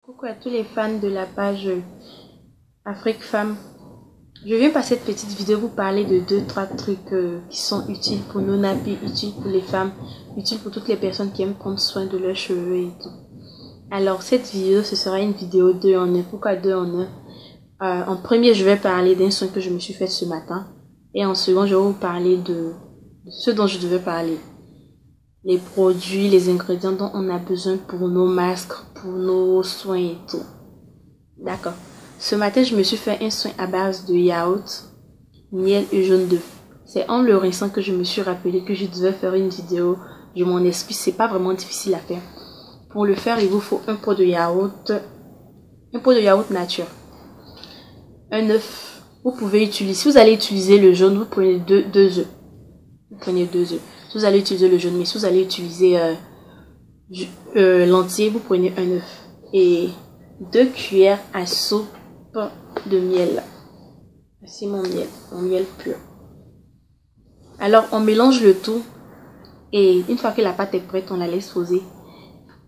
Coucou à tous les fans de la page Afrique Femme. Je viens par cette petite vidéo vous parler de 2-3 trucs qui sont utiles pour nos nappies, utiles pour les femmes, utiles pour toutes les personnes qui aiment prendre soin de leurs cheveux et tout. Alors cette vidéo, ce sera une vidéo 2 en 1. Pourquoi 2 en 1? En premier, je vais parler d'un soin que je me suis fait ce matin. Et en second, je vais vous parler de ce dont je devais parler. Les produits, les ingrédients dont on a besoin pour nos masques, pour nos soins et tout. D'accord. Ce matin, je me suis fait un soin à base de yaourt, miel et jaune d'œuf. C'est en le rinçant que je me suis rappelé que je devais faire une vidéo. Je m'en excuse, c'est pas vraiment difficile à faire. Pour le faire, il vous faut un pot de yaourt nature, un œuf. Vous pouvez utiliser, si vous allez utiliser le jaune, vous prenez deux œufs. Vous prenez 2 œufs. Si vous allez utiliser le jaune, mais si vous allez utiliser l'entier, vous prenez un œuf. Et 2 cuillères à soupe de miel. Voici mon miel pur. Alors, on mélange le tout. Et une fois que la pâte est prête, on la laisse poser.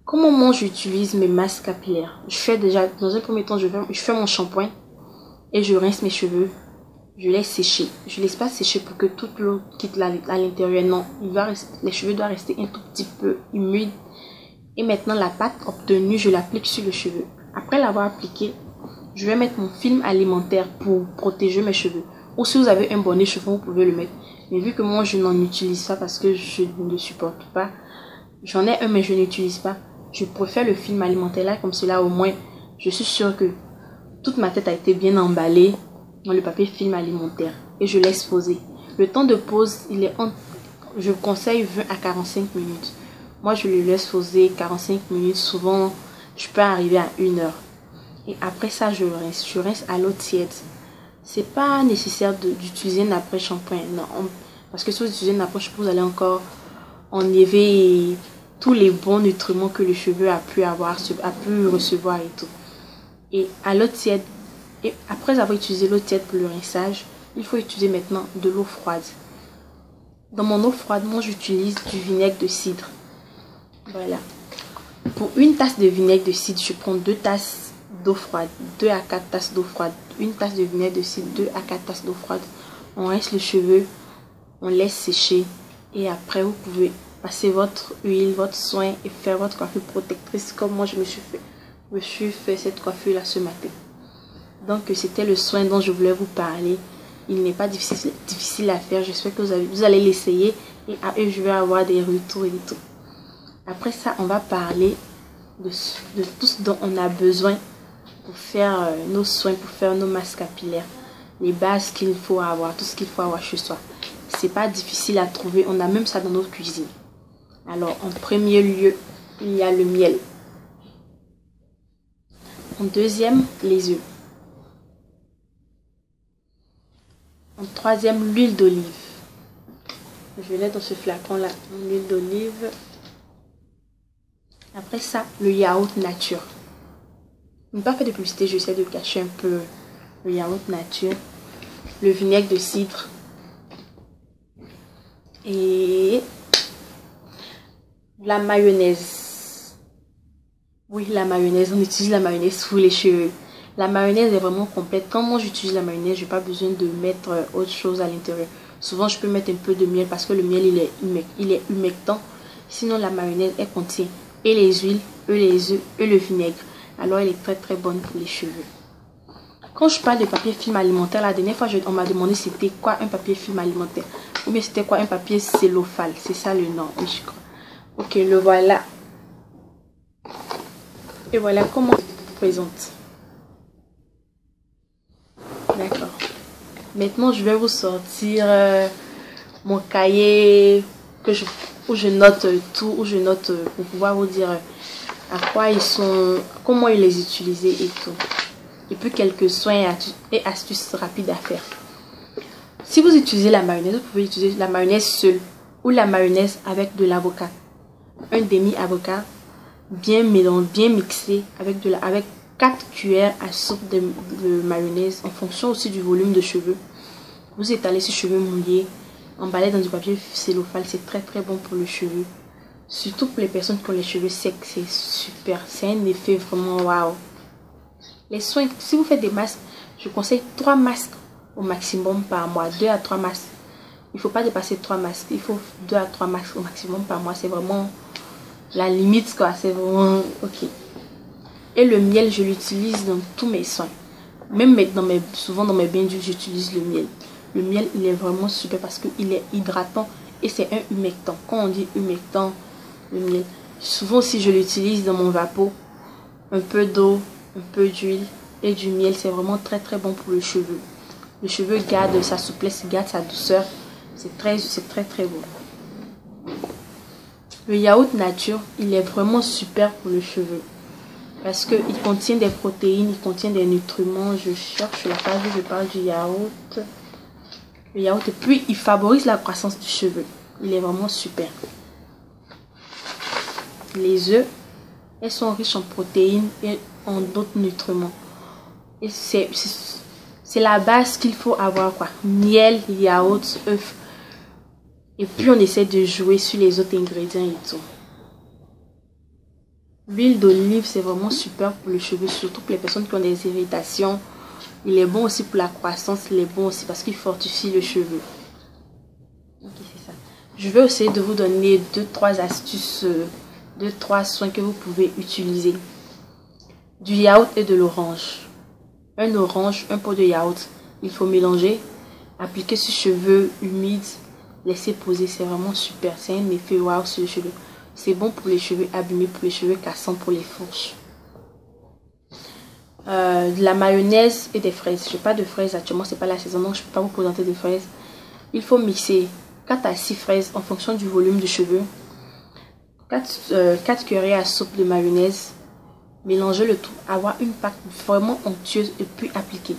Comment moi j'utilise mes masques capillaires? Je fais déjà, dans un premier temps, je fais mon shampoing. Et je rince mes cheveux. Je laisse sécher. Je laisse pas sécher pour que toute l'eau quitte à l'intérieur. Non, les cheveux doivent rester un tout petit peu humides. Et maintenant, la pâte obtenue, je l'applique sur le cheveu. Après l'avoir appliqué, je vais mettre mon film alimentaire pour protéger mes cheveux. Ou si vous avez un bonnet cheveux, vous pouvez le mettre. Mais vu que moi, je n'en utilise pas parce que je ne le supporte pas. J'en ai un, mais je n'utilise pas. Je préfère le film alimentaire là, comme cela au moins, je suis sûre que toute ma tête a été bien emballée dans le papier film alimentaire. Et je laisse poser. Le temps de pause, je conseille 20 à 45 minutes. Moi, je le laisse poser 45 minutes. Souvent, je peux arriver à 1 heure. Et après ça, je rince. Je rince à l'eau tiède. C'est pas nécessaire d'utiliser un après-shampoing. Non, parce que si vous utilisez un après-shampoing, vous allez encore enlever tous les bons nutriments que le cheveu a pu recevoir et tout. Et à l'eau tiède, et après avoir utilisé l'eau tiède pour le rinçage, il faut utiliser maintenant de l'eau froide. Dans mon eau froide, moi j'utilise du vinaigre de cidre. Voilà. Pour une tasse de vinaigre de cidre, je prends 2 tasses d'eau froide, 2 à 4 tasses d'eau froide. Une tasse de vinaigre de cidre, 2 à 4 tasses d'eau froide. On rince le cheveu, on laisse sécher et après vous pouvez passer votre huile, votre soin et faire votre coiffure protectrice comme moi je me suis fait cette coiffure là ce matin. Donc c'était le soin dont je voulais vous parler. Il n'est pas difficile à faire. J'espère que vous allez l'essayer et je vais avoir des retours et tout. Après ça, on va parler de tout ce dont on a besoin pour faire nos soins, pour faire nos masques capillaires. Les bases qu'il faut avoir, tout ce qu'il faut avoir chez soi. C'est pas difficile à trouver. On a même ça dans notre cuisine. Alors, en premier lieu, il y a le miel. En deuxième, les œufs. En troisième, l'huile d'olive. Je vais mettre dans ce flacon là l'huile d'olive. Après ça, le yaourt nature. Je n'ai pas fait de publicité, j'essaie de cacher un peu le yaourt nature. Le vinaigre de cidre. Et la mayonnaise. Oui, la mayonnaise. On utilise la mayonnaise sous les cheveux. La mayonnaise est vraiment complète. Quand moi j'utilise la mayonnaise, je n'ai pas besoin de mettre autre chose à l'intérieur. Souvent, je peux mettre un peu de miel parce que le miel, il est humectant. Sinon, la mayonnaise, elle contient et les huiles, et les œufs, et le vinaigre. Alors, elle est très très bonne pour les cheveux. Quand je parle de papier film alimentaire, la dernière fois, on m'a demandé c'était quoi un papier film alimentaire. Ou bien c'était quoi un papier cellophane. C'est ça le nom, oui, je crois. Ok, le voilà. Et voilà comment on se présente. D'accord. Maintenant, je vais vous sortir mon cahier où je note tout, où je note pour pouvoir vous dire à quoi ils sont, comment ils les utiliser et tout. Et puis quelques soins et astuces rapides à faire. Si vous utilisez la mayonnaise, vous pouvez utiliser la mayonnaise seule ou la mayonnaise avec de l'avocat. Un demi-avocat bien mélangé, bien mixé avec 4 cuillères à soupe de mayonnaise en fonction aussi du volume de cheveux. Vous étalez ces cheveux mouillés, emballés dans du papier cellophane, c'est très très bon pour le cheveu. Surtout pour les personnes qui ont les cheveux secs, c'est super. C'est un effet vraiment waouh. Les soins, si vous faites des masques, je conseille 3 masques au maximum par mois. 2 à 3 masques. Il ne faut pas dépasser 3 masques. Il faut 2 à 3 masques au maximum par mois. C'est vraiment la limite, quoi. C'est vraiment ok. Et le miel, je l'utilise dans tous mes soins. Même souvent dans mes bains d'huile, j'utilise le miel. Le miel, il est vraiment super parce qu'il est hydratant et c'est un humectant. Quand on dit humectant, le miel. Souvent aussi, je l'utilise dans mon vapeau. Un peu d'eau, un peu d'huile et du miel. C'est vraiment très très bon pour le cheveu. Le cheveu garde sa souplesse, garde sa douceur. C'est très très bon. Le yaourt nature, il est vraiment super pour le cheveu. Parce qu'il contient des protéines, il contient des nutriments. Je cherche la page où je parle du yaourt. Le yaourt, et puis il favorise la croissance du cheveu. Il est vraiment super. Les œufs, elles sont riches en protéines et en d'autres nutriments. Et c'est la base qu'il faut avoir, quoi. Miel, yaourt, œufs. Et puis on essaie de jouer sur les autres ingrédients et tout. L'huile d'olive, c'est vraiment super pour les cheveux, surtout pour les personnes qui ont des irritations. Il est bon aussi pour la croissance, il est bon aussi parce qu'il fortifie le cheveu. Ok, c'est ça. Je vais essayer de vous donner 2-3 astuces, 2-3 soins que vous pouvez utiliser. Du yaourt et de l'orange. Un orange, un pot de yaourt. Il faut mélanger, appliquer sur cheveux humides, laisser poser. C'est vraiment super. C'est un effet waouh sur les cheveux. C'est bon pour les cheveux abîmés, pour les cheveux cassants, pour les fourches. De la mayonnaise et des fraises. Je n'ai pas de fraises actuellement, c'est pas la saison, donc je ne peux pas vous présenter de fraises. Il faut mixer 4 à 6 fraises en fonction du volume de cheveux. 4 cuillères à soupe de mayonnaise. Mélanger le tout, avoir une pâte vraiment onctueuse et puis appliquer.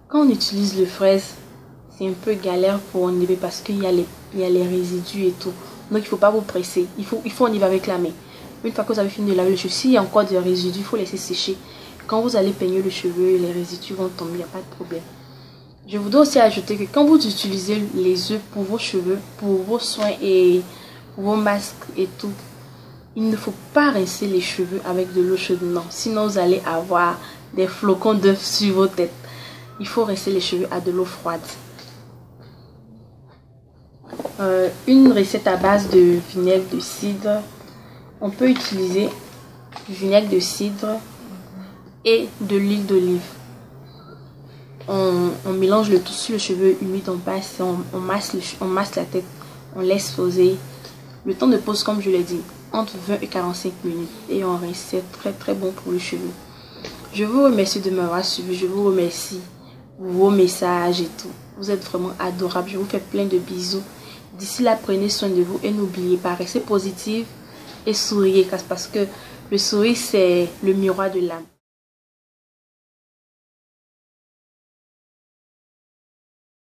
Quand on utilise le fraise, c'est un peu galère pour enlever parce qu'il y a les résidus et tout. Donc il ne faut pas vous presser. Il faut enlever avec la main. Une fois que vous avez fini de laver le cheveu, s'il y a encore des résidus, il faut laisser sécher. Quand vous allez peigner le cheveu, les résidus vont tomber, il n'y a pas de problème. Je voudrais aussi ajouter que quand vous utilisez les œufs pour vos cheveux, pour vos soins et pour vos masques et tout, il ne faut pas rincer les cheveux avec de l'eau chaude, non. Sinon vous allez avoir des flocons d'œufs sur vos têtes. Il faut rincer les cheveux à de l'eau froide. Une recette à base de vinaigre de cidre. On peut utiliser du vinaigre de cidre et de l'huile d'olive. On mélange le tout sur le cheveu humide, on masse la tête, on laisse poser. Le temps de pause, comme je l'ai dit, entre 20 et 45 minutes. Et on rince, c'est très très bon pour le cheveu. Je vous remercie de m'avoir suivi, je vous remercie pour vos messages et tout. Vous êtes vraiment adorables, je vous fais plein de bisous. D'ici là, prenez soin de vous et n'oubliez pas, restez positive et souriez parce que le sourire, c'est le miroir de l'âme.